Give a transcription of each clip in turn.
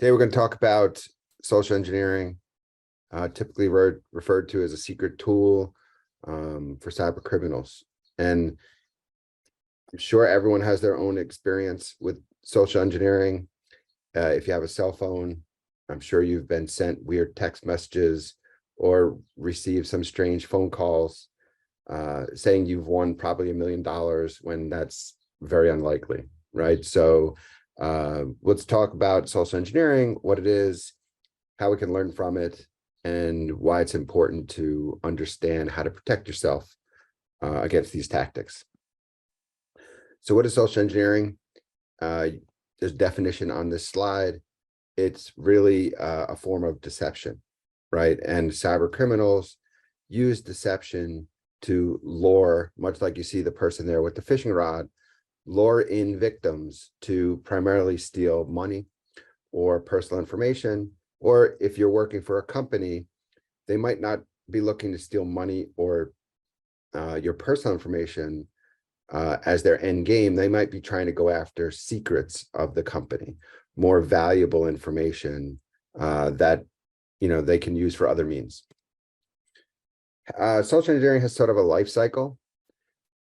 Today we're going to talk about social engineering, typically referred to as a secret tool for cyber criminals. And I'm sure everyone has their own experience with social engineering. If you have a cell phone, I'm sure you've been sent weird text messages or received some strange phone calls saying you've won probably $1 million when that's very unlikely, right? So let's talk about social engineering, what it is, how we can learn from it, and why it's important to understand how to protect yourself against these tactics. So what is social engineering? There's a definition on this slide. It's really a form of deception, right? And cyber criminals use deception to lure, much like you see the person there with the fishing rod, lure in victims to primarily steal money or personal information. Or if you're working for a company, they might not be looking to steal money or your personal information as their end game. They might be trying to go after secrets of the company, more valuable information that they can use for other means. Social engineering has sort of a life cycle,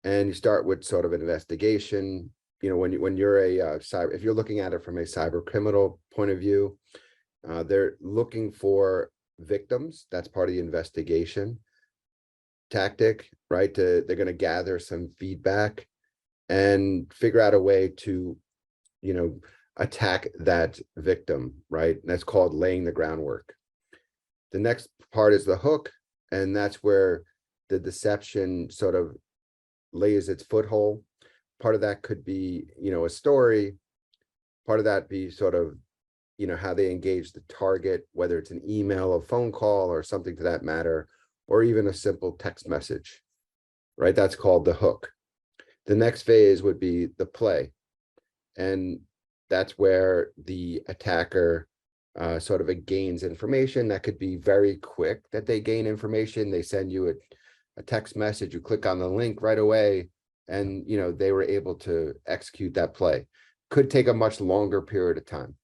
and you start with sort of an investigation. When you're a cyber, if you're looking at it from a cyber criminal point of view, they're looking for victims. That's part of the investigation tactic, right? They're going to gather some feedback and figure out a way to, attack that victim, right? And that's called laying the groundwork. The next part is the hook, and that's where the deception sort of lays its foothold. Part of that could be, a story. Part of that be sort of, how they engage the target, whether it's an email, a phone call, or something to that matter, or even a simple text message, right? That's called the hook. The next phase would be the play. And that's where the attacker sort of gains information. That could be very quick that they gain information. They send you a text message, you click on the link right away, and they were able to execute that play. Could take a much longer period of time.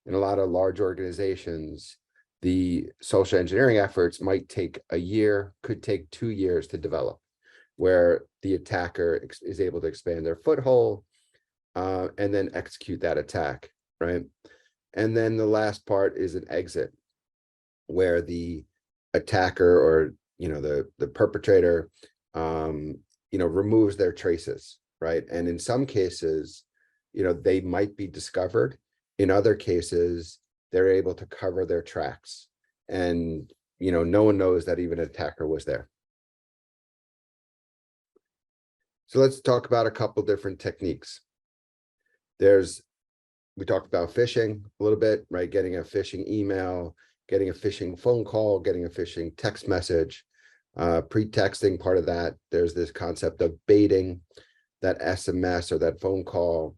In a lot of large organizations, the social engineering efforts might take a year, could take 2 years to develop, where the attacker is able to expand their foothold and then execute that attack, right? And then the last part is an exit, where the attacker or the perpetrator removes their traces, right? And in some cases, they might be discovered. In other cases, they're able to cover their tracks, and no one knows that even an attacker was there. So let's talk about a couple different techniques. We talked about phishing a little bit, right? Getting a phishing email, getting a phishing phone call, getting a phishing text message, pretexting. Part of that, there's this concept of baiting that SMS or that phone call.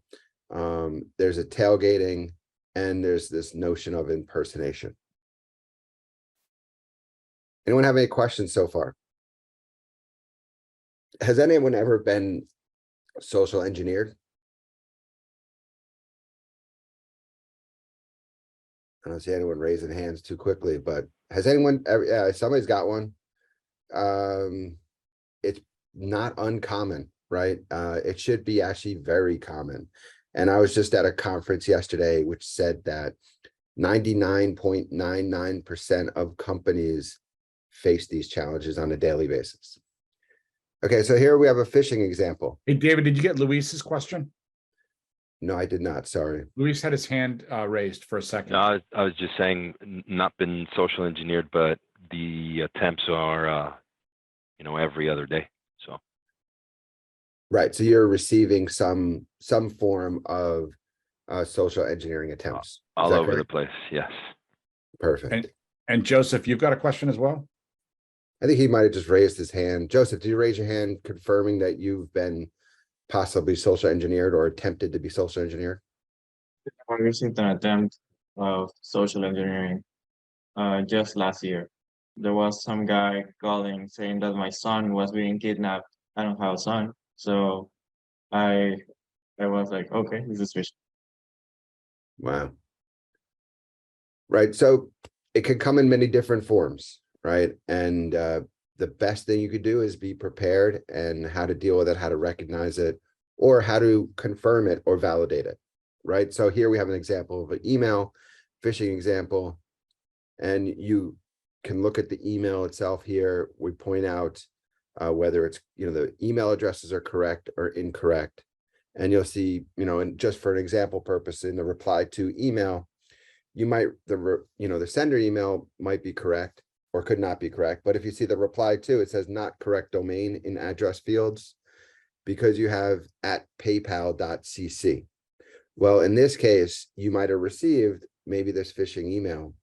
There's a tailgating, and there's this notion of impersonation. Anyone have any questions so far? Has anyone ever been social engineered? I don't see anyone raising hands too quickly, but has anyone ever? Yeah, somebody's got one. It's not uncommon, right? It should be actually very common. And I was just at a conference yesterday, which said that 99.99% of companies face these challenges on a daily basis. Okay, so here we have a phishing example. Hey, David, did you get Luis's question? No, I did not. Sorry. Luis had his hand raised for a second. I was just saying, not been social engineered, but the attempts are, every other day. So. Right. So you're receiving some form of social engineering attempts. All over the place. Yes. Perfect. And Joseph, you've got a question as well? I think he might have just raised his hand. Joseph, did you raise your hand confirming that you've been possibly social engineered or attempted to be social engineered? I received an attempt of social engineering just last year. There was some guy calling saying that my son was being kidnapped. I don't have a son, so I was like, okay, this is phishing. Wow. right? So it could come in many different forms, right? And the best thing you could do is be prepared and how to deal with it, how to recognize it, or how to confirm it or validate it, right? So here we have an example of an email phishing example, and you can look at the email itself here. We point out whether it's, the email addresses are correct or incorrect. And you'll see, and just for an example purpose, in the reply to email, you might, the sender email might be correct or could not be correct. But if you see the reply to, it says not correct domain in address fields because you have at paypal.cc. Well, in this case, you might have received maybe this phishing email,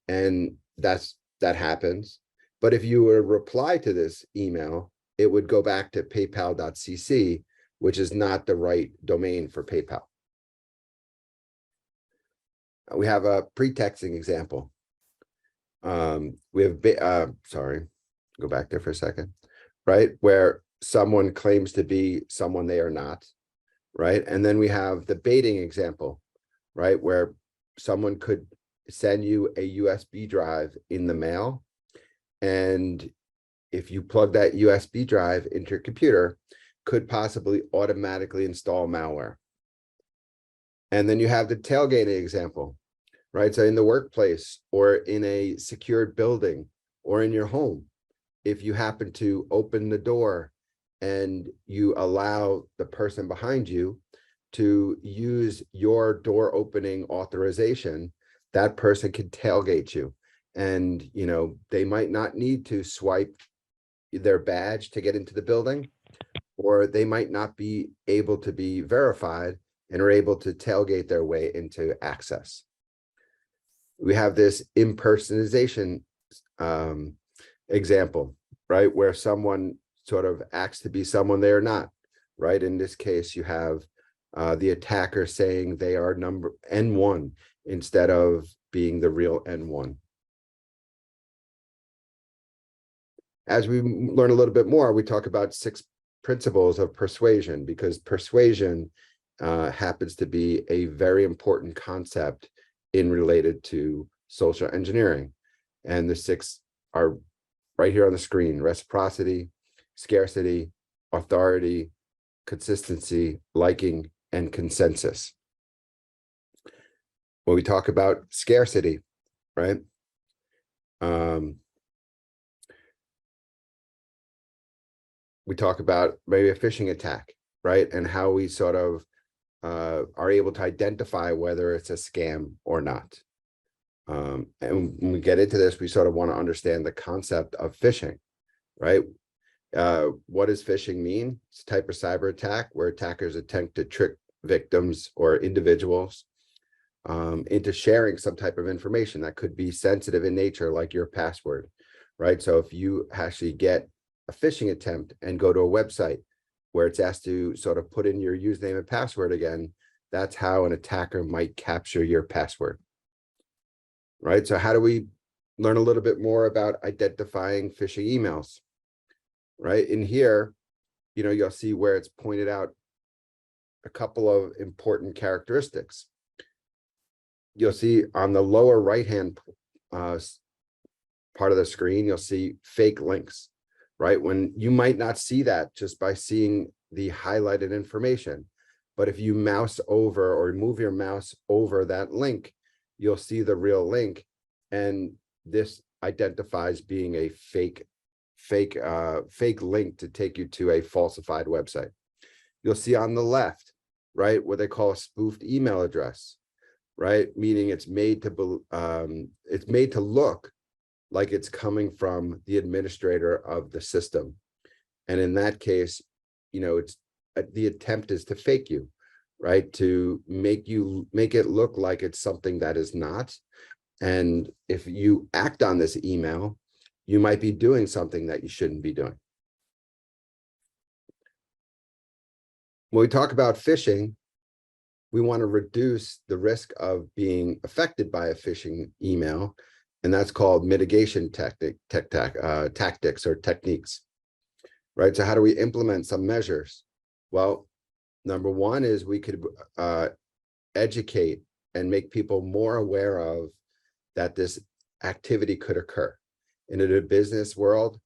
and that happens. But if you were to reply to this email, it would go back to paypal.cc, which is not the right domain for PayPal. We have a pretexting example. We have, sorry, go back there for a second, right? Where someone claims to be someone they are not, right? And then we have the baiting example, right? Where someone could send you a USB drive in the mail. And if you plug that USB drive into your computer, could possibly automatically install malware. And then you have the tailgating example, right? So in the workplace or in a secured building or in your home, if you happen to open the door and you allow the person behind you to use your door opening authorization, that person can tailgate you. And, they might not need to swipe their badge to get into the building, or they might not be able to be verified and are able to tailgate their way into access. We have this impersonation example, right? Where someone sort of acts to be someone they are not, right? In this case, you have the attacker saying they are number N1 instead of being the real N1. As we learn a little bit more, we talk about 6 principles of persuasion, because persuasion happens to be a very important concept in related to social engineering. And the 6 are right here on the screen: reciprocity, scarcity, authority, consistency, liking, and consensus. When we talk about scarcity, right? We talk about maybe a phishing attack, right? And how we sort of are able to identify whether it's a scam or not. And when we get into this, we sort of want to understand the concept of phishing, right? What does phishing mean? It's a type of cyber attack where attackers attempt to trick victims or individuals into sharing some type of information that could be sensitive in nature, like your password, right? So if you actually get a phishing attempt and go to a website where it's asked to sort of put in your username and password again, that's how an attacker might capture your password, right? So how do we learn a little bit more about identifying phishing emails, right? In here, you'll see where it's pointed out a couple of important characteristics. You'll see on the lower right-hand part of the screen, you'll see fake links, right? When you might not see that just by seeing the highlighted information, but if you mouse over or move your mouse over that link, you'll see the real link, and this identifies being a fake link to take you to a falsified website. You'll see on the left, right, what they call a spoofed email address, right? Meaning it's made to look like it's coming from the administrator of the system. And in that case, it's the attempt is to fake you, right? To make it look like it's something that is not. And if you act on this email, you might be doing something that you shouldn't be doing. When we talk about phishing, we want to reduce the risk of being affected by a phishing email, and that's called mitigation tactics or techniques, right? So how do we implement some measures? Well, number one is we could educate and make people more aware of that this activity could occur. And in a business world,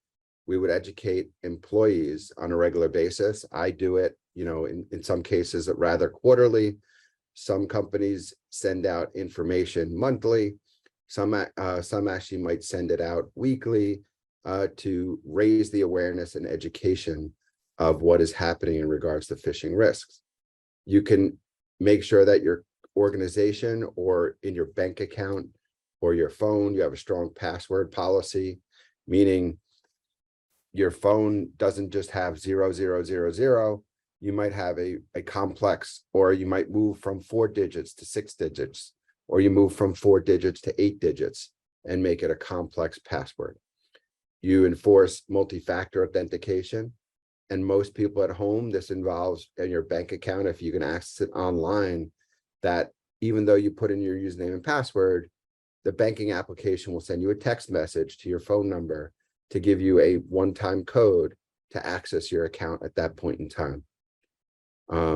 we would educate employees on a regular basis. I do it, in some cases rather quarterly. Some companies send out information monthly. Some actually might send it out weekly to raise the awareness and education of what is happening in regards to phishing risks. You can make sure that your organization or in your bank account or your phone, you have a strong password policy, meaning your phone doesn't just have 0000. You might have a complex, or you might move from 4 digits to 6 digits, or you move from 4 digits to 8 digits and make it a complex password. You enforce multi-factor authentication. And most people at home, this involves in your bank account, if you can access it online, that even though you put in your username and password, the banking application will send you a text message to your phone number to give you a one-time code to access your account at that point in time.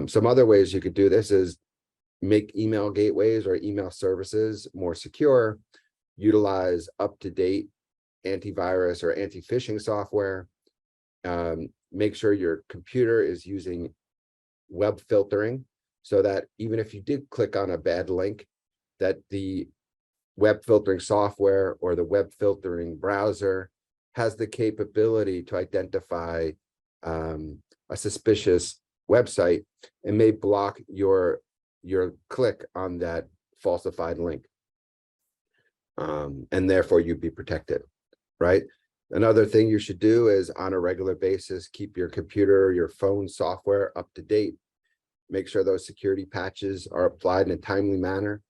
Some other ways you could do this is make email gateways or email services more secure, utilize up-to-date antivirus or anti-phishing software, make sure your computer is using web filtering so that even if you did click on a bad link, that the web filtering software or the web filtering browser has the capability to identify a suspicious website and may block your click on that falsified link. And therefore you'd be protected, right? Another thing you should do is on a regular basis, keep your computer, your phone software up to date. Make sure those security patches are applied in a timely manner.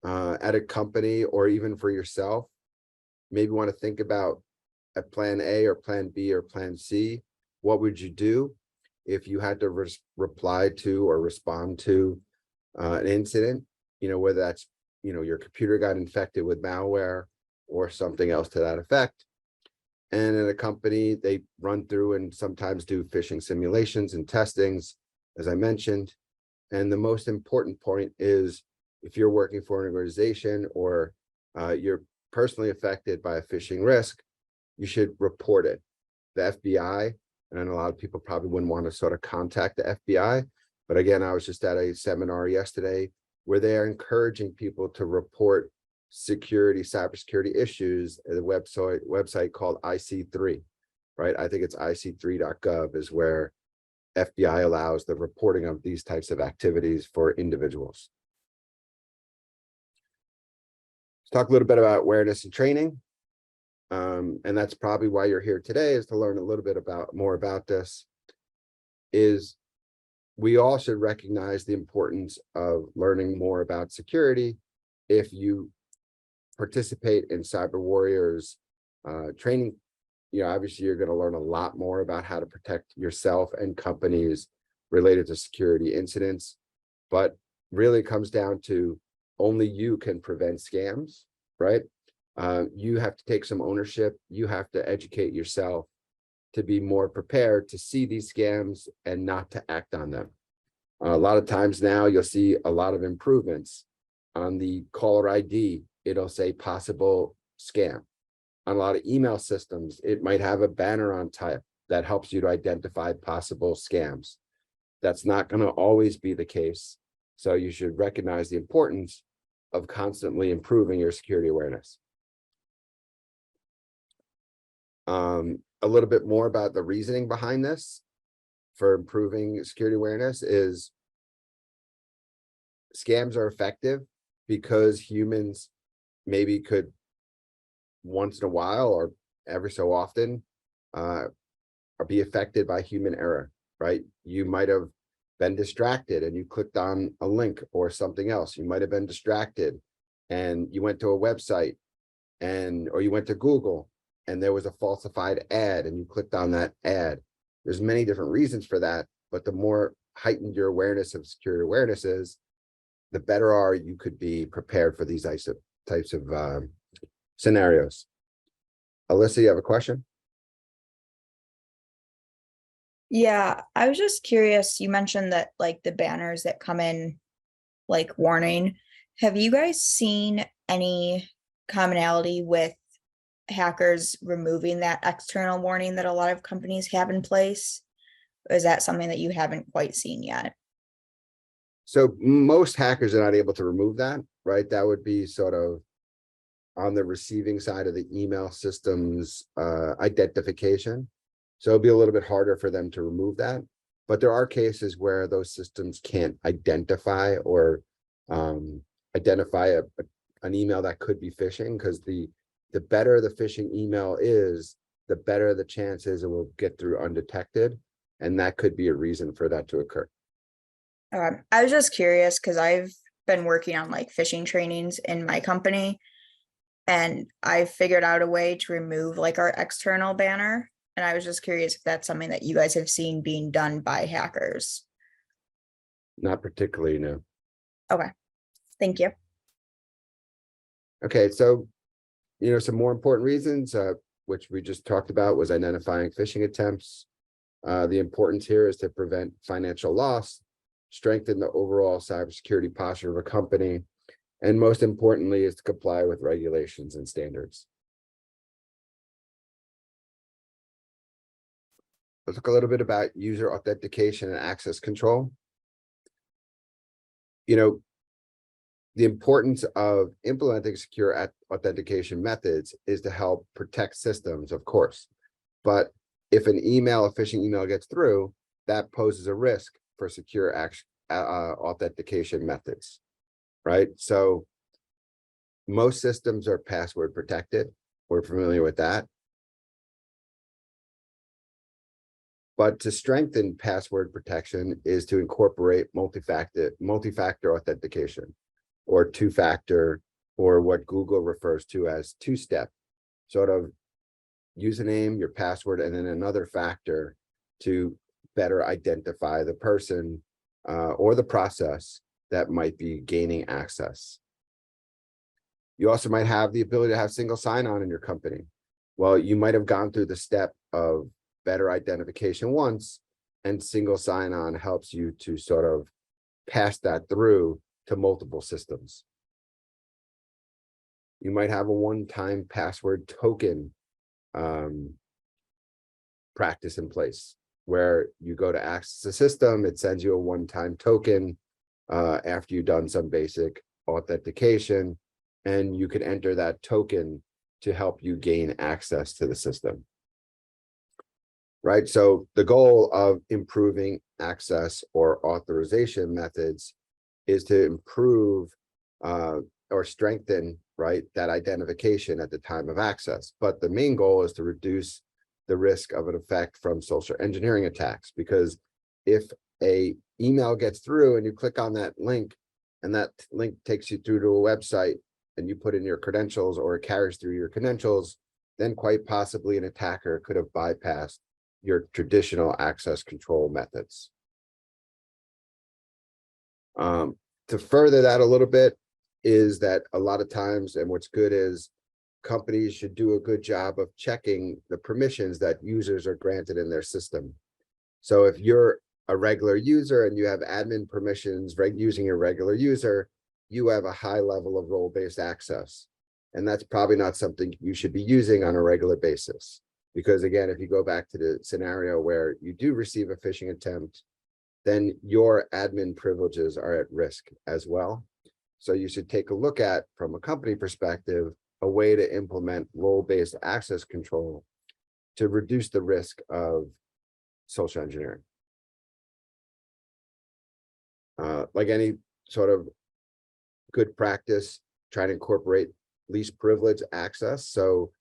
At a company or even for yourself, maybe want to think about a plan A or plan B or plan C. What would you do if you had to reply to or respond to an incident, whether that's, your computer got infected with malware or something else to that effect. And in a company, they run through and sometimes do phishing simulations and testings, as I mentioned. And the most important point is if you're working for an organization or you're personally affected by a phishing risk, you should report it. The FBI, and a lot of people probably wouldn't want to sort of contact the FBI, but again, I was just at a seminar yesterday where they are encouraging people to report cybersecurity issues at a website called IC3, right? I think it's ic3.gov is where FBI allows the reporting of these types of activities for individuals. Let's talk a little bit about awareness and training. And that's probably why you're here today, is to learn a little bit more about this. Is we all should recognize the importance of learning more about security. If you participate in CyberWarrior's training, obviously you're going to learn a lot more about how to protect yourself and companies related to security incidents. But really it comes down to only you can prevent scams, right? You have to take some ownership. You have to educate yourself to be more prepared to see these scams and not to act on them. A lot of times now you'll see a lot of improvements on the caller ID. It'll say possible scam. On a lot of email systems, it might have a banner on top that helps you to identify possible scams. That's not going to always be the case. So you should recognize the importance of constantly improving your security awareness. A little bit more about the reasoning behind this for improving security awareness is scams are effective because humans maybe could once in a while or every so often or be affected by human error, right? You might have been distracted and you clicked on a link or something else. You might have been distracted and you went to a website or you went to Google and there was a falsified ad and you clicked on that ad. There's many different reasons for that, but the more heightened your awareness of security awareness is, the better you could be prepared for these types of scenarios. Alyssa, you have a question? Yeah, I was just curious. You mentioned that like the banners that come in like warning. Have you guys seen any commonality with hackers removing that external warning that a lot of companies have in place? Or is that something that you haven't quite seen yet? So most hackers are not able to remove that, right? That would be sort of on the receiving side of the email systems identification. So it'll be a little bit harder for them to remove that. But there are cases where those systems can't identify or identify an email that could be phishing, because the better the phishing email is, the better the chances it will get through undetected. And that could be a reason for that to occur. I was just curious because I've been working on like phishing trainings in my company, and I figured out a way to remove like our external banner. And I was just curious if that's something that you guys have seen being done by hackers. Not particularly, no. Okay, thank you. Okay, so, some more important reasons, which we just talked about, was identifying phishing attempts. The importance here is to prevent financial loss, strengthen the overall cybersecurity posture of a company, and most importantly is to comply with regulations and standards. Let's talk a little bit about user authentication and access control. The importance of implementing secure authentication methods is to help protect systems, of course. But if a phishing email gets through, that poses a risk for secure authentication methods, right? So most systems are password protected. We're familiar with that. But to strengthen password protection is to incorporate multi-factor authentication, or two-factor, or what Google refers to as two-step, sort of username, your password, and then another factor to better identify the person or the process that might be gaining access. You also might have the ability to have single sign-on in your company. Well, you might have gone through the step of better identification once, and single sign-on helps you to sort of pass that through to multiple systems. You might have a one-time password token practice in place, where you go to access the system, it sends you a one-time token after you've done some basic authentication, and you can enter that token to help you gain access to the system. Right, so the goal of improving access or authorization methods is to improve or strengthen, right, that identification at the time of access. But the main goal is to reduce the risk of an effect from social engineering attacks, because if a email gets through and you click on that link, and that link takes you through to a website, and you put in your credentials, or it carries through your credentials, then quite possibly an attacker could have bypassed your traditional access control methods. To further that a little bit is that a lot of times, and what's good is companies should do a good job of checking the permissions that users are granted in their system. So if you're a regular user and you have admin permissions using your regular user, you have a high level of role-based access. And that's probably not something you should be using on a regular basis. Because again, if you go back to the scenario where you do receive a phishing attempt, then your admin privileges are at risk as well. So you should take a look at, from a company perspective, a way to implement role-based access control to reduce the risk of social engineering. Like any sort of good practice, try to incorporate least privilege access. So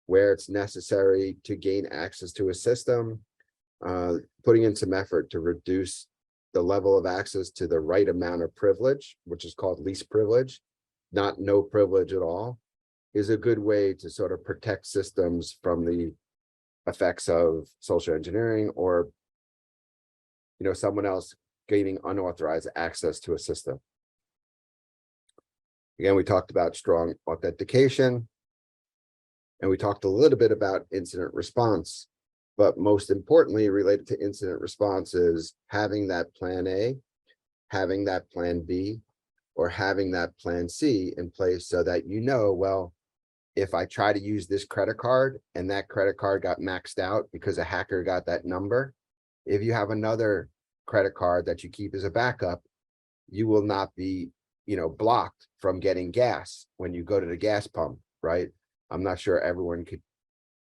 where it's necessary to gain access to a system, putting in some effort to reduce the level of access to the right amount of privilege, which is called least privilege, not no privilege at all, is a good way to sort of protect systems from the effects of social engineering, or someone else gaining unauthorized access to a system. Again, we talked about strong authentication, and we talked a little bit about incident response, but most importantly, related to incident response is having that plan A, having that plan B, or having that plan C in place, so that well, if I try to use this credit card and that credit card got maxed out because a hacker got that number, if you have another credit card that you keep as a backup, you will not be, blocked from getting gas when you go to the gas pump, right? I'm not sure everyone could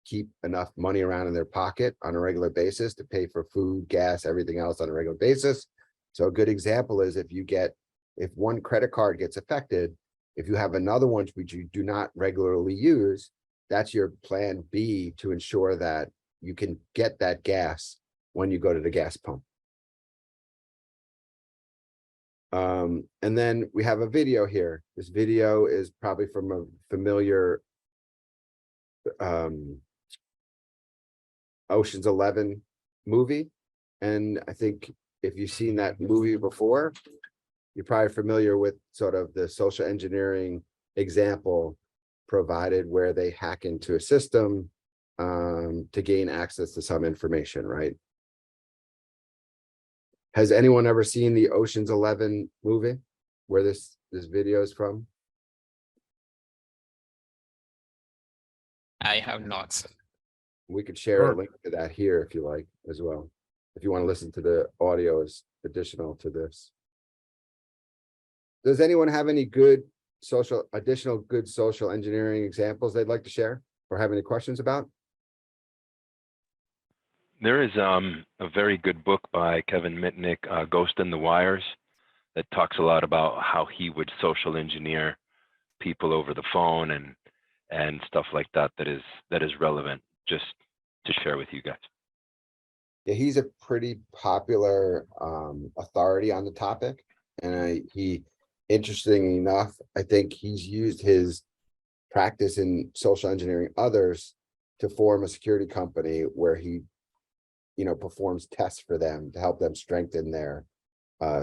keep enough money around in their pocket on a regular basis to pay for food, gas, everything else on a regular basis. So a good example is if one credit card gets affected, if you have another one which you do not regularly use, that's your plan B to ensure that you can get that gas when you go to the gas pump. And then we have a video here. This video is probably from a familiar Ocean's 11 movie. And I think if you've seen that movie before, you're probably familiar with sort of the social engineering example provided where they hack into a system to gain access to some information, right? Has anyone ever seen the Ocean's 11 movie where this video is from? I have not. We could share a Sure. link to that here if you like as well. If you want to listen to the audio as additional to this. Does anyone have any additional good social engineering examples they'd like to share or have any questions about? There is a very good book by Kevin Mitnick, Ghost in the Wires, that talks a lot about how he would social engineer people over the phone and stuff like that. That is relevant just to share with you guys. Yeah, he's a pretty popular authority on the topic, and interesting enough, I think he's used his practice in social engineering others to form a security company where he performs tests for them to help them strengthen their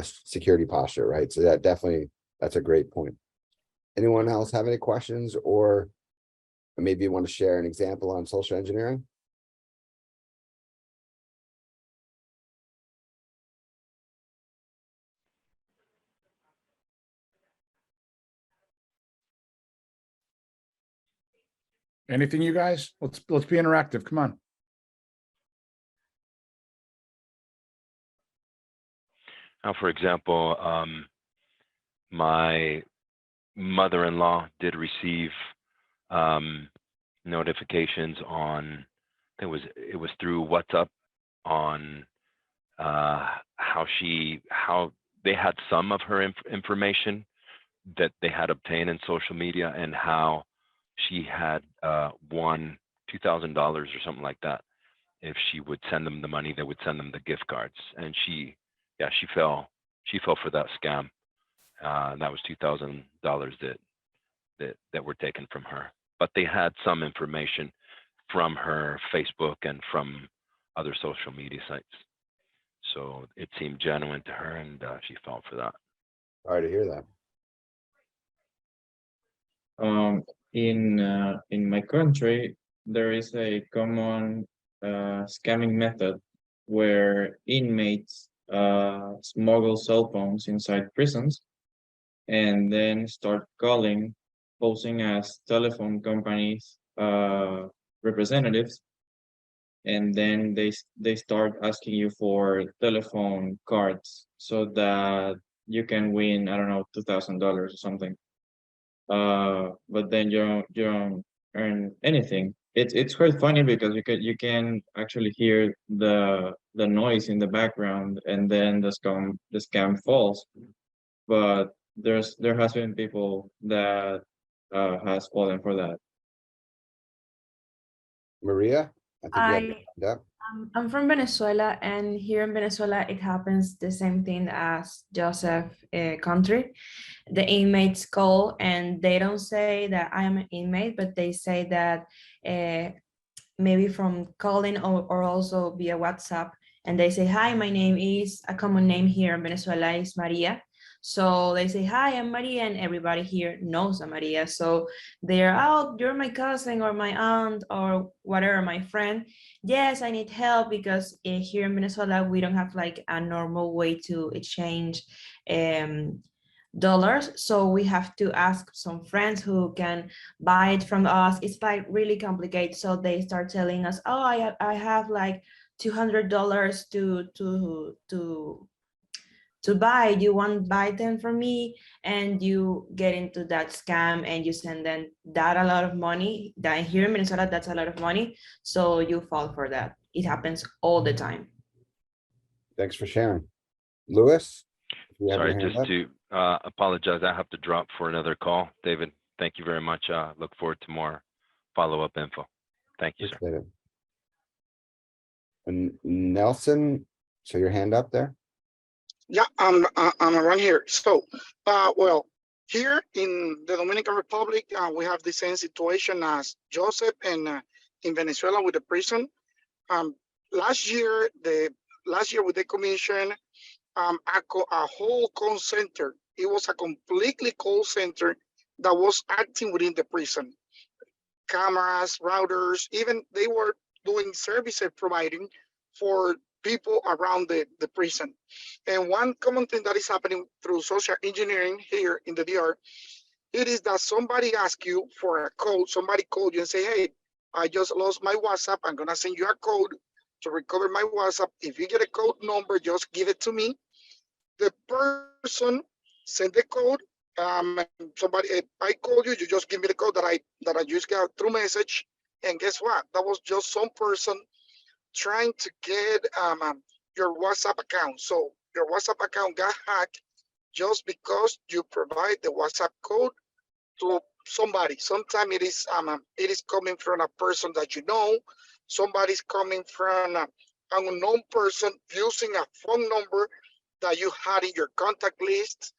security posture, right? So that's a great point. Anyone else have any questions, or maybe you want to share an example on social engineering? Anything, you guys? Let's be interactive. Come on. Now, for example, my mother-in-law did receive notifications on, I think it was through WhatsApp, on how they had some of her information that they had obtained in social media, and how she had won $2,000 or something like that. If she would send them the money, they would send them the gift cards, and she fell for that scam. That was $2,000 that were taken from her. But they had some information from her Facebook and from other social media sites. So it seemed genuine to her, and she fell for that. Sorry to hear that. In my country, there is a common scamming method where inmates smuggle cell phones inside prisons and then start calling, posing as telephone companies representatives, and then they start asking you for telephone cards so that you can win, I don't know, $2,000 or something. But then you don't earn anything. It's quite funny because you can actually hear the noise in the background, and then the scam falls. But there has been people that has fallen for that. Maria, I think you have your I hand up. I'm from Venezuela, and here in Venezuela, it happens the same thing as Joseph country. The inmates call, and they don't say that I am an inmate, but they say that maybe from calling or also via WhatsApp, and they say, hi, my name is, a common name here in Venezuela is Maria. So they say, hi, I'm Maria, and everybody here knows I'm Maria. So they're, oh, you're my cousin or my aunt or whatever, my friend. Yes, I need help because here in Venezuela, we don't have like a normal way to exchange So we have to ask some friends who can buy it from us. It's like really complicated. So they start telling us, oh, I have like $200 to buy. You want to buy them from me? And you get into that scam and you send them that a lot of money. That here in Minnesota, that's a lot of money. So you fall for that. It happens all the time. Thanks for sharing. Louis? if you have Sorry, your hand just up. to apologize, I have to drop for another call. David, thank you very much. Look forward to more follow-up info. Thank you, sir. Appreciate it. And Nelson, show your hand up there. Yeah, I'm around here. So, well, here in the Dominican Republic, we have the same situation as Joseph and in Venezuela with the prison. Last year with the commission, a whole call center. It was a completely call center that was acting within the prison. Cameras, routers, even they were doing services providing for people around the prison. And one common thing that is happening through social engineering here in the DR, it is that somebody asks you for a code. Somebody called you and say, hey, I just lost my WhatsApp. I'm gonna send you a code to recover my WhatsApp. If you get a code number, just give it to me. The person sent the code. Somebody, I called you, you just give me the code that I just got through message. And guess what? That was just some person trying to get your WhatsApp account. So your WhatsApp account got hacked just because you provide the WhatsApp code to somebody. Sometimes it is coming from a person that you know. Somebody's coming from an unknown person using a phone number that you had in your contact list.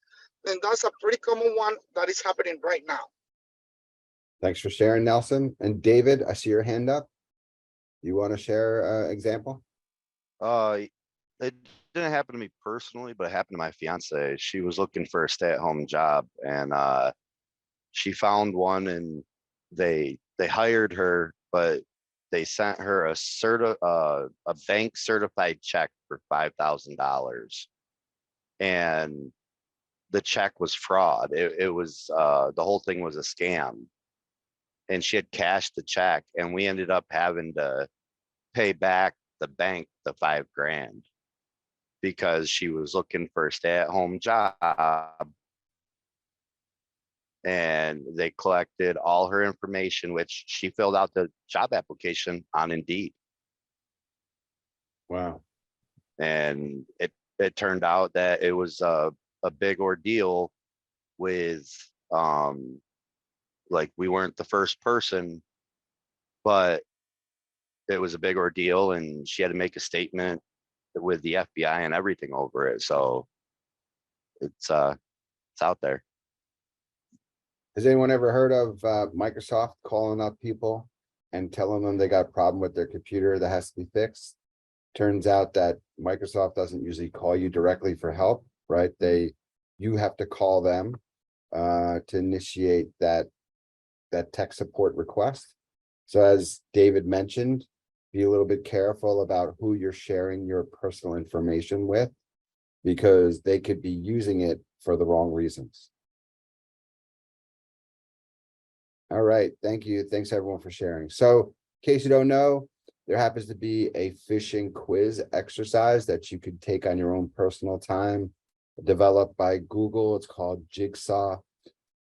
And that's a pretty common one that is happening right now. Thanks for sharing, Nelson. And David, I see your hand up. You want to share an example? It didn't happen to me personally, but it happened to my fiance. She was looking for a stay-at-home job, and she found one, and they hired her, but they sent her a bank certified check for $5,000, and the check was fraud. It was the whole thing was a scam, and she had cashed the check, and we ended up having to pay back the bank the $5,000 because she was looking for a stay-at-home job, and they collected all her information, which she filled out the job application on Indeed. Wow. And it turned out that it was a big ordeal with like, we weren't the first person, but it was a big ordeal, and she had to make a statement with the FBI and everything over it. So it's out there. Has anyone ever heard of Microsoft calling up people and telling them they got a problem with their computer that has to be fixed? Turns out that Microsoft doesn't usually call you directly for help, right? You have to call them to initiate that tech support request. So as David mentioned, be a little bit careful about who you're sharing your personal information with, because they could be using it for the wrong reasons. All right, thank you. Thanks everyone for sharing. So in case you don't know, there happens to be a phishing quiz exercise that you could take on your own personal time, developed by Google. It's called Jigsaw.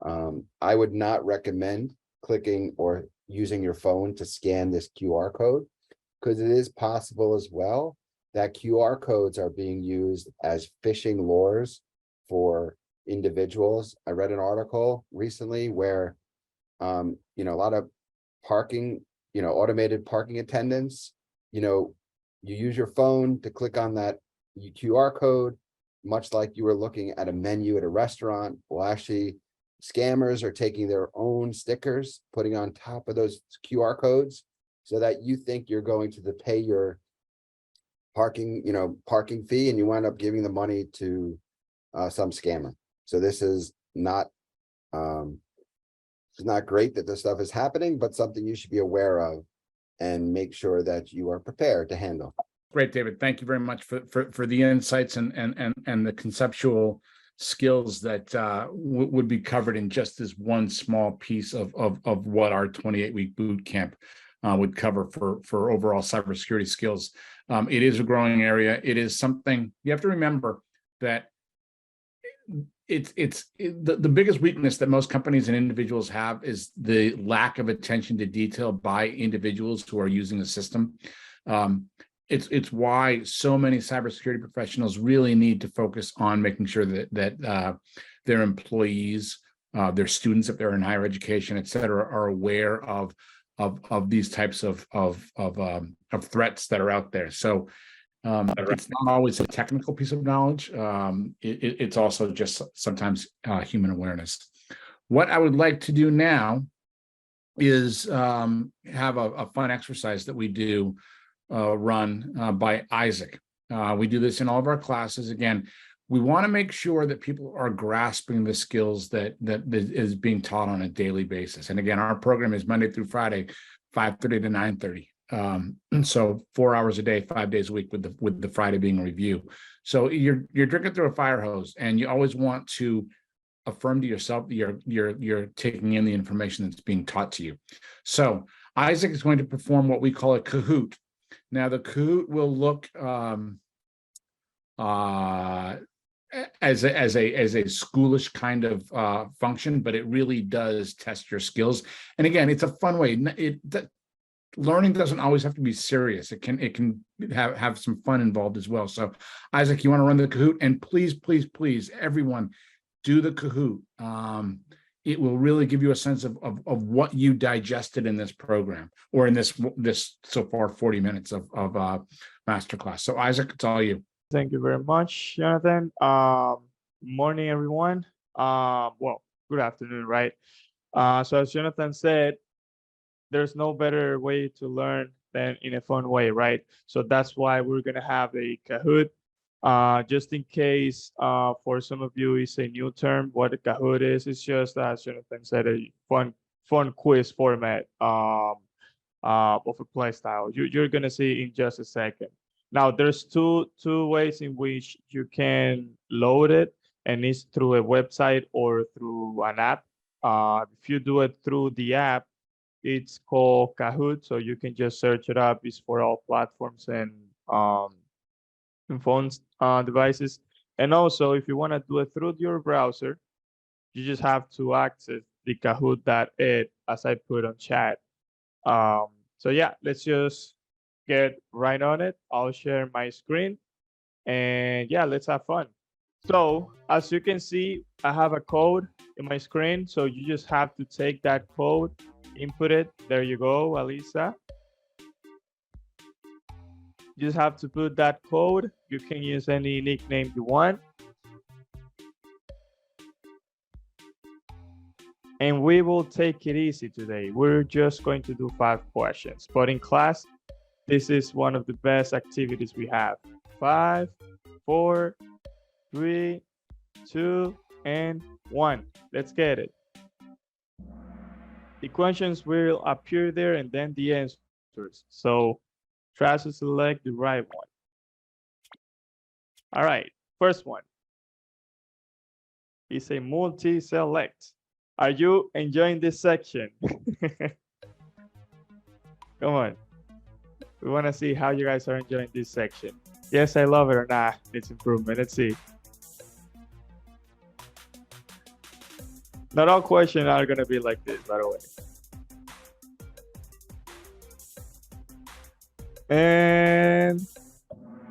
I would not recommend clicking or using your phone to scan this QR code, because it is possible as well that QR codes are being used as phishing lures for individuals. I read an article recently where a lot of parking, automated parking attendants, you use your phone to click on that QR code, much like you were looking at a menu at a restaurant. Well, actually, scammers are taking their own stickers, putting on top of those QR codes, so that you think you're going to pay your parking fee, and you wind up giving the money to some scammer. So this is not great that this stuff is happening, but something you should be aware of and make sure that you are prepared to handle. Great, David. Thank you very much for the insights and the conceptual skills that would be covered in just this one small piece of what our 28-week boot camp would cover for overall cybersecurity skills. It is a growing area. It is something you have to remember that the biggest weakness that most companies and individuals have is the lack of attention to detail by individuals who are using the system. It's why so many cybersecurity professionals really need to focus on making sure that their employees, their students, if they're in higher education, et cetera, are aware of these types of threats that are out there. So it's not always a technical piece of knowledge. It's also just sometimes human awareness. What I would like to do now is have a fun exercise that we do run by Isaac. We do this in all of our classes. Again, we want to make sure that people are grasping the skills that is being taught on a daily basis. And again, our program is Monday through Friday, 5:30 to 9:30. So 4 hours a day, 5 days a week, with the Friday being a review. So you're drinking through a fire hose, and you always want to affirm to yourself that you're taking in the information that's being taught to you. So Isaac is going to perform what we call a Kahoot. Now the Kahoot will look as a schoolish kind of function, but it really does test your skills. And again, it's a fun way. Learning doesn't always have to be serious. It can have some fun involved as well. So Isaac, you want to run the Kahoot? And please, everyone, do the Kahoot. It will really give you a sense of what you digested in this program, or in this so far 40 minutes of Masterclass. So Isaac, it's all you. Thank you very much, Jonathan. Morning, everyone. Well, good afternoon, right? So as Jonathan said, there's no better way to learn than in a fun way, right? So that's why we're gonna have a Kahoot. Just in case, for some of you, it's a new term. What a Kahoot is, it's just, as Jonathan said, a fun quiz format of a play style. You're gonna see in just a second. Now, there's two ways in which you can load it, and it's through a website or through an app. If you do it through the app, it's called Kahoot, so you can just search it up. It's for all platforms and phones devices. And also, if you want to do it through your browser, you just have to access the Kahoot.it, as I put on chat. So yeah, let's just get right on it. I'll share my screen, and yeah, let's have fun. So as you can see, I have a code in my screen. So you just have to take that code, input it. There you go, Alisa. You just have to put that code. You can use any nickname you want. And we will take it easy today. We're just going to do 5 questions, but in class, this is one of the best activities we have. 5, 4, 3, 2, and 1. Let's get it. The questions will appear there, and then the answers. So try to select the right one. All right, first one. It's a multi-select. Are you enjoying this section? Come on. We want to see how you guys are enjoying this section. Yes, I love it, or nah, it's improvement. Let's see. Not all questions are going to be like this, by the way. And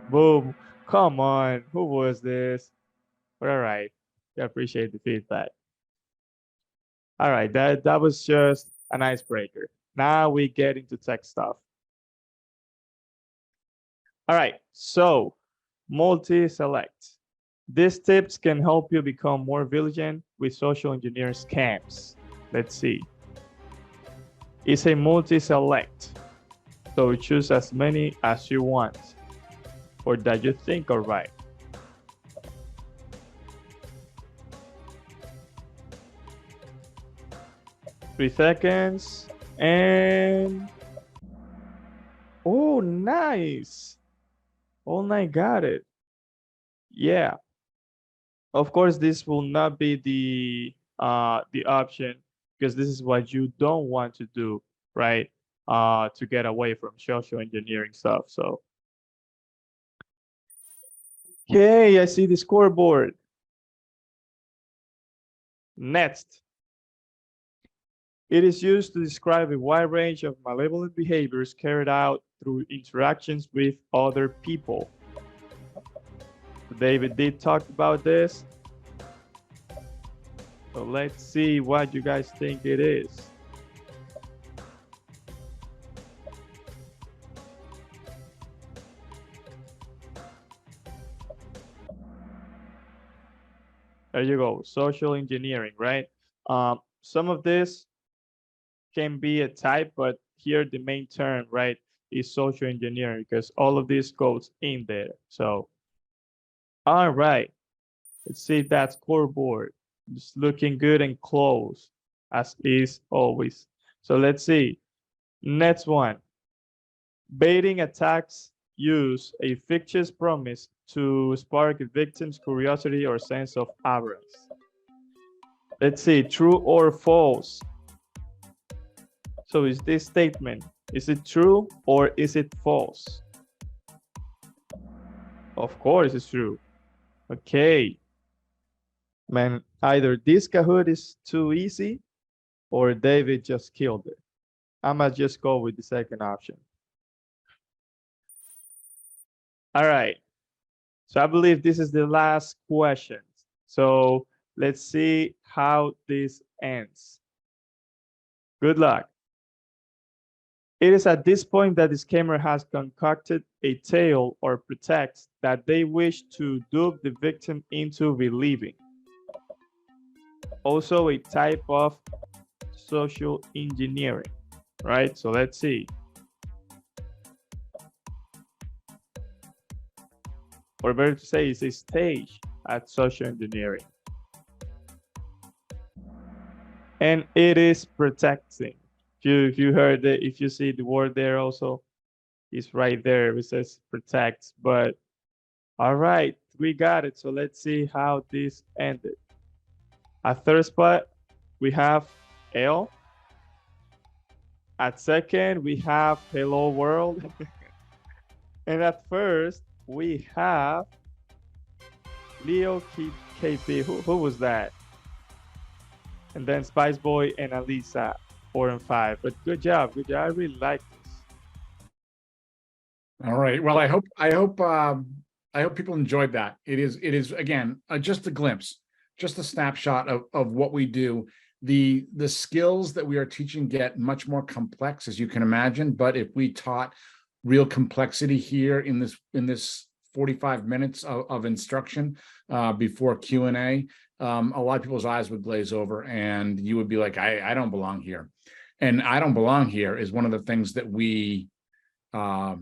boom. Come on. Who was this? But all right. I appreciate the feedback. All right. That was just an icebreaker. Now we get into tech stuff. All right. So multi-select. These tips can help you become more vigilant with social engineering scams. Let's see. It's a multi-select. So choose as many as you want, or that you think are right. Three seconds, and oh, nice. Oh, I got it. Yeah. Of course, this will not be the option, because this is what you don't want to do, right? To get away from social engineering stuff. So, okay, I see the scoreboard. Next, it is used to describe a wide range of malevolent behaviors carried out through interactions with other people. David did talk about this. So let's see what you guys think it is. There you go, social engineering, right? Some of this can be a type, but here the main term, right, is social engineering, because all of this goes in there. So, all right, let's see that scoreboard. Just looking good and close, as is always. So let's see. Next one. Baiting attacks use a fictitious promise to spark a victim's curiosity or sense of avarice. Let's see, true or false? So is this statement, is it true or is it false? Of course it's true. Okay. Man, either this Kahoot is too easy or David just killed it. I might just go with the second option. All right. So I believe this is the last question. So let's see how this ends. Good luck. It is at this point that the scammer has concocted a tale or pretext that they wish to dupe the victim into believing. Also a type of social engineering, right? So let's see. Or better to say, it's a stage at social engineering. And it is protecting. If you heard it, if you see the word there also, it's right there. It says protects. But all right, we got it. So let's see how this ended. At third spot, we have L. At second, we have Hello World. And at first, we have Leo KP. Who was that? And then Spice Boy and Alisa, 4 and 5. But good job, good job. I really like this. All right. Well, I hope people enjoyed that. It is again just a glimpse, just a snapshot of what we do. The skills that we are teaching get much more complex, as you can imagine. But if we taught real complexity here in this 45 minutes of instruction before Q&A, a lot of people's eyes would glaze over, and you would be like, I don't belong here. And I don't belong here is one of the things that we that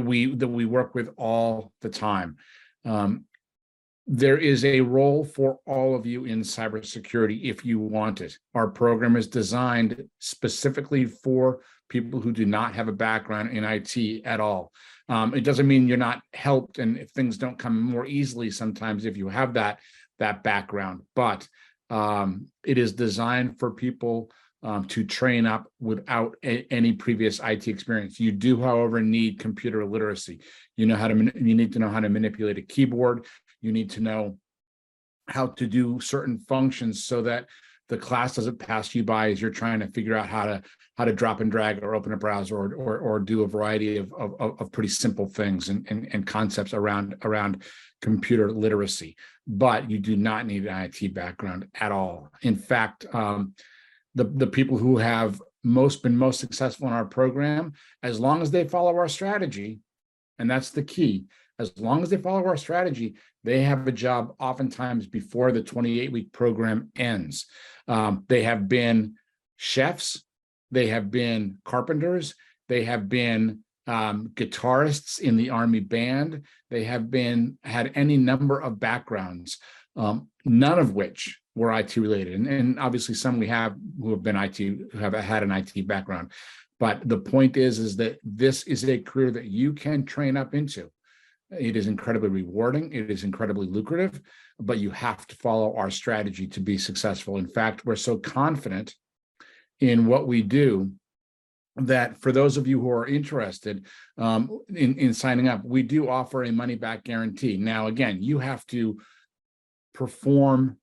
we work with all the time. There is a role for all of you in cybersecurity if you want it. Our program is designed specifically for people who do not have a background in IT at all. It doesn't mean you're not helped, and if things don't come more easily sometimes if you have that background, but it is designed for people to train up without any previous IT experience. You do, however, need computer literacy. You need to know how to manipulate a keyboard. You need to know how to do certain functions so that the class doesn't pass you by as you're trying to figure out how to drop and drag or open a browser or do a variety of pretty simple things and concepts around computer literacy. But you do not need an IT background at all. In fact, the people who have been most successful in our program, as long as they follow our strategy, and that's the key, as long as they follow our strategy, they have a job oftentimes before the 28-week program ends. They have been chefs, they have been carpenters, they have been guitarists in the Army band, they have had any number of backgrounds, none of which were IT related. And obviously some we have who have been IT, who have had an IT background. But the point is that this is a career that you can train up into. It is incredibly rewarding. It is incredibly lucrative, but you have to follow our strategy to be successful. In fact, we're so confident in what we do that for those of you who are interested in signing up, we do offer a money back guarantee. Now, again, you have to perform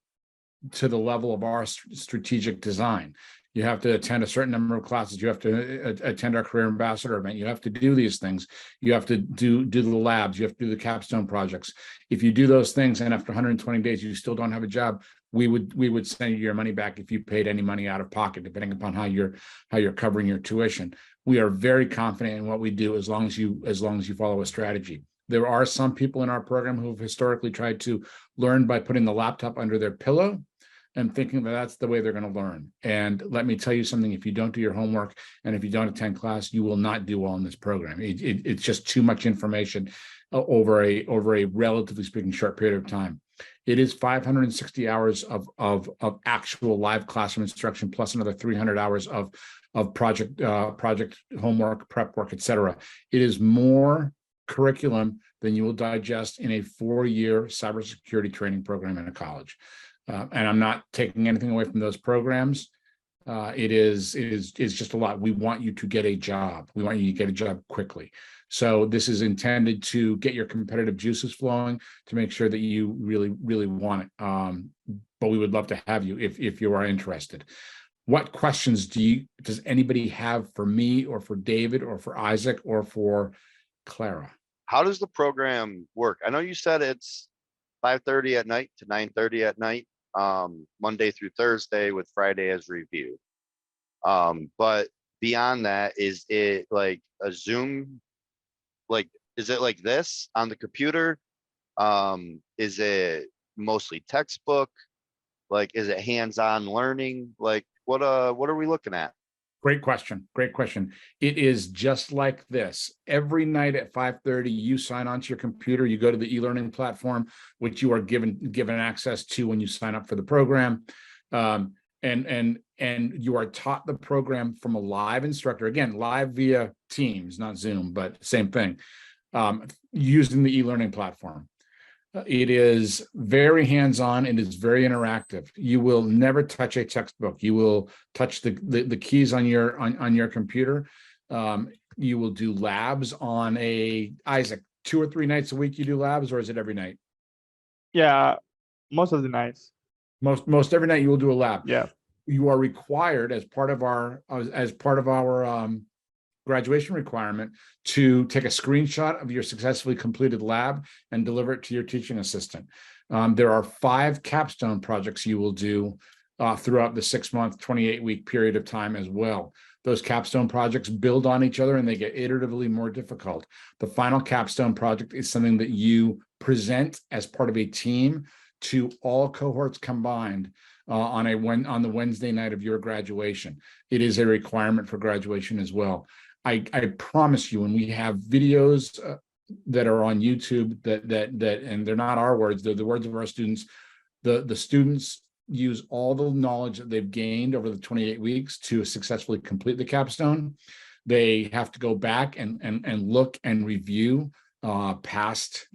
to the level of our strategic design. You have to attend a certain number of classes. You have to attend our career ambassador event. You have to do these things. You have to do the labs. You have to do the capstone projects. If you do those things and after 120 days you still don't have a job, we would send you your money back if you paid any money out of pocket, depending upon how you're covering your tuition. We are very confident in what we do as long as you follow a strategy. There are some people in our program who have historically tried to learn by putting the laptop under their pillow and thinking that that's the way they're going to learn. And let me tell you something, if you don't do your homework and if you don't attend class, you will not do well in this program. It's just too much information over a relatively speaking short period of time. It is 560 hours of actual live classroom instruction, plus another 300 hours of project homework, prep work, etc. It is more curriculum than you will digest in a 4-year cybersecurity training program in a college. And I'm not taking anything away from those programs. It is just a lot. We want you to get a job. We want you to get a job quickly. So this is intended to get your competitive juices flowing, to make sure that you really, really want it. But we would love to have you if you are interested. What questions does anybody have for me or for David or for Isaac or for Clara? How does the program work? I know you said it's 5:30 at night to 9:30 at night, Monday through Thursday, with Friday as review. But beyond that, is it like a Zoom? Like, is it like this on the computer? Is it mostly textbook? Like, is it hands-on learning? Like, what are we looking at? Great question. Great question. It is just like this. Every night at 5:30, you sign onto your computer, you go to the e-learning platform, which you are given access to when you sign up for the program. And you are taught the program from a live instructor, again, live via Teams, not Zoom, but same thing, using the e-learning platform. It is very hands-on. It is very interactive. You will never touch a textbook. You will touch the keys on your computer. You will do labs on Isaac, 2 or 3 nights a week you do labs, or is it every night? Yeah, most of the nights. Most every night you will do a lab. Yeah. You are required as part of our graduation requirement to take a screenshot of your successfully completed lab and deliver it to your teaching assistant. There are 5 capstone projects you will do throughout the 6-month, 28-week period of time as well. Those capstone projects build on each other and they get iteratively more difficult. The final capstone project is something that you present as part of a team to all cohorts combined on the Wednesday night of your graduation. It is a requirement for graduation as well. I promise you, and we have videos that are on YouTube that and they're not our words, they're the words of our students. The students use all the knowledge that they've gained over the 28 weeks to successfully complete the capstone. They have to go back and look and review past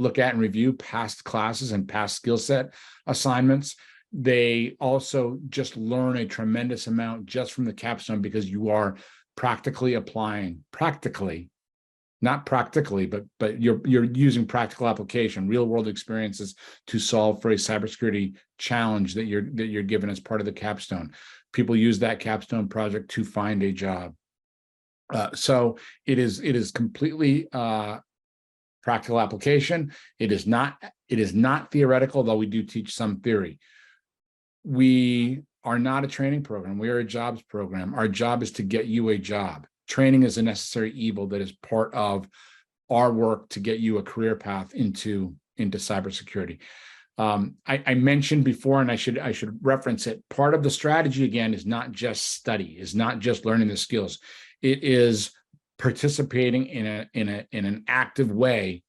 classes and past skill set assignments. They also just learn a tremendous amount just from the capstone, because you are practically applying, not practically, but you're using practical application, real world experiences to solve for a cybersecurity challenge that you're given as part of the capstone. People use that capstone project to find a job. So it is completely practical application. It is not theoretical, though we do teach some theory. We are not a training program. We are a jobs program. Our job is to get you a job. Training is a necessary evil that is part of our work to get you a career path into cybersecurity. I mentioned before, and I should reference it. Part of the strategy, again, is not just study, is not just learning the skills. It is participating in an active way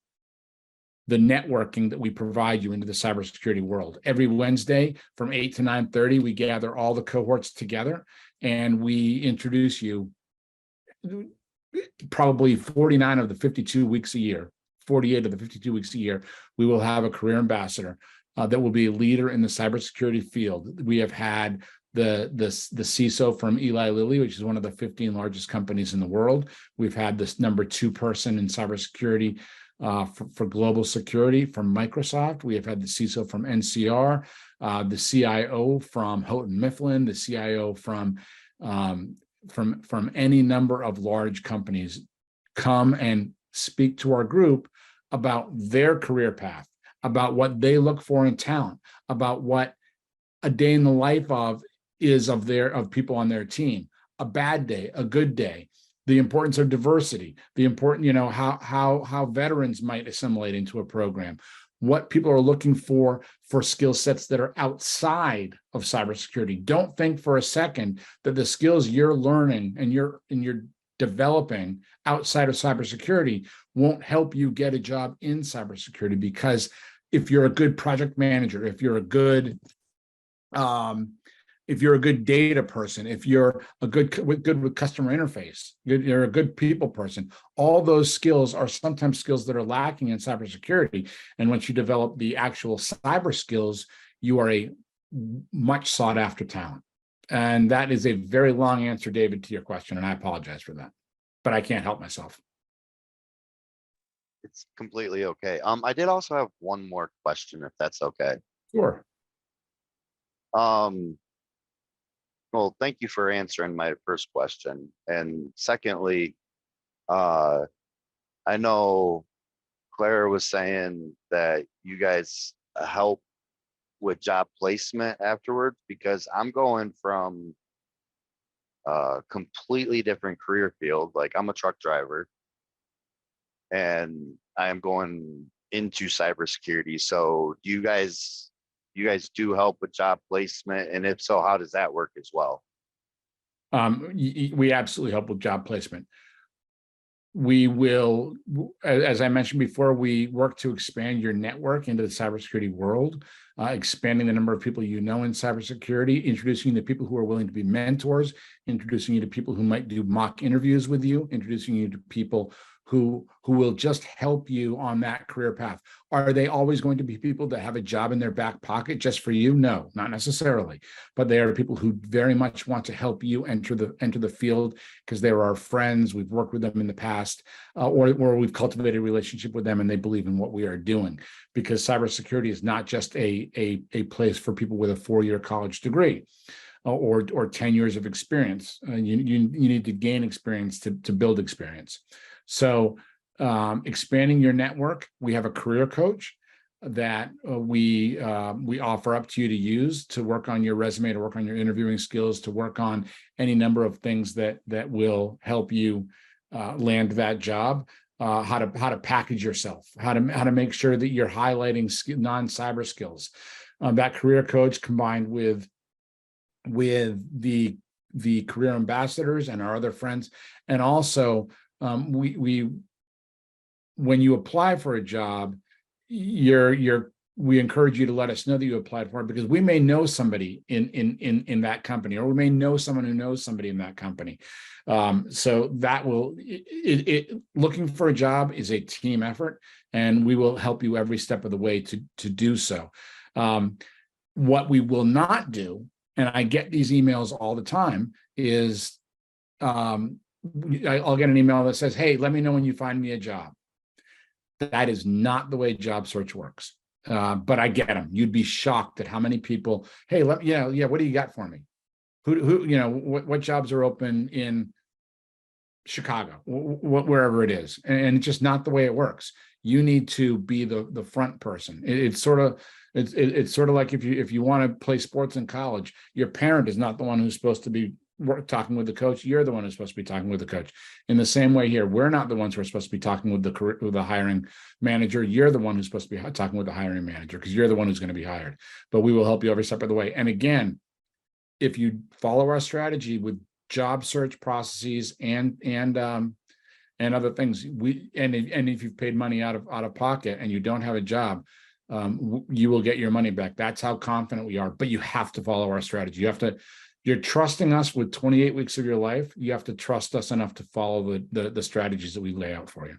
the networking that we provide you into the cybersecurity world. Every Wednesday from 8 to 9:30, we gather all the cohorts together and we introduce you probably 49 of the 52 weeks a year, 48 of the 52 weeks a year, we will have a career ambassador that will be a leader in the cybersecurity field. We have had the CISO from Eli Lilly, which is one of the 15 largest companies in the world. We've had this #2 person in cybersecurity for global security from Microsoft. We have had the CISO from NCR, the CIO from Houghton Mifflin, the CIO from any number of large companies come and speak to our group about their career path, about what they look for in talent, about what a day in the life of people on their team, a bad day, a good day, the importance of diversity, the important, how veterans might assimilate into a program, what people are looking for skill sets that are outside of cybersecurity. Don't think for a second that the skills you're learning and you're developing outside of cybersecurity won't help you get a job in cybersecurity, because if you're a good project manager, if you're a good data person, if you're good with customer interface, you're a good people person, all those skills are sometimes skills that are lacking in cybersecurity. And once you develop the actual cyber skills, you are a much sought after talent. And that is a very long answer, David, to your question, and I apologize for that, but I can't help myself. It's completely okay. I did also have one more question, if that's okay. Sure. Well, thank you for answering my first question. And secondly, I know Clara was saying that you guys help with job placement afterwards, because I'm going from a completely different career field. Like, I'm a truck driver and I am going into cybersecurity. So do you guys do help with job placement? And if so, how does that work as well? We absolutely help with job placement. We will, as I mentioned before, we work to expand your network into the cybersecurity world, expanding the number of people you know in cybersecurity, introducing you to people who are willing to be mentors, introducing you to people who might do mock interviews with you, introducing you to people who will just help you on that career path. Are they always going to be people that have a job in their back pocket just for you? No, not necessarily. But they are people who very much want to help you enter the field because they're our friends. We've worked with them in the past, or we've cultivated a relationship with them and they believe in what we are doing. Because cybersecurity is not just a place for people with a 4-year college degree. Or 10 years of experience. You need to gain experience to build experience. So expanding your network, we have a career coach that we offer up to you to use to work on your resume, to work on your interviewing skills, to work on any number of things that will help you land that job. How to package yourself, how to make sure that you're highlighting non-cyber skills. That career coach combined with the career ambassadors and our other friends, and also when you apply for a job, we encourage you to let us know that you applied for it, because we may know somebody in that company, or we may know someone who knows somebody in that company. So that will looking for a job is a team effort, and we will help you every step of the way to do so. What we will not do, and I get these emails all the time, is I'll get an email that says, "Hey, let me know when you find me a job." That is not the way job search works. But I get them. You'd be shocked at how many people, "Hey, what do you got for me? What jobs are open in Chicago, wherever it is?" And it's just not the way it works. You need to be the front person. It's sort of like if you want to play sports in college, your parent is not the one who's supposed to be talking with the coach. You're the one who's supposed to be talking with the coach. In the same way here, we're not the ones who are supposed to be talking with the hiring manager. You're the one who's supposed to be talking with the hiring manager, because you're the one who's going to be hired. But we will help you every step of the way. And again, if you follow our strategy with job search processes and other things, and if you've paid money out of pocket and you don't have a job, you will get your money back. That's how confident we are. But you have to follow our strategy. You're trusting us with 28 weeks of your life. You have to trust us enough to follow the strategies that we lay out for you.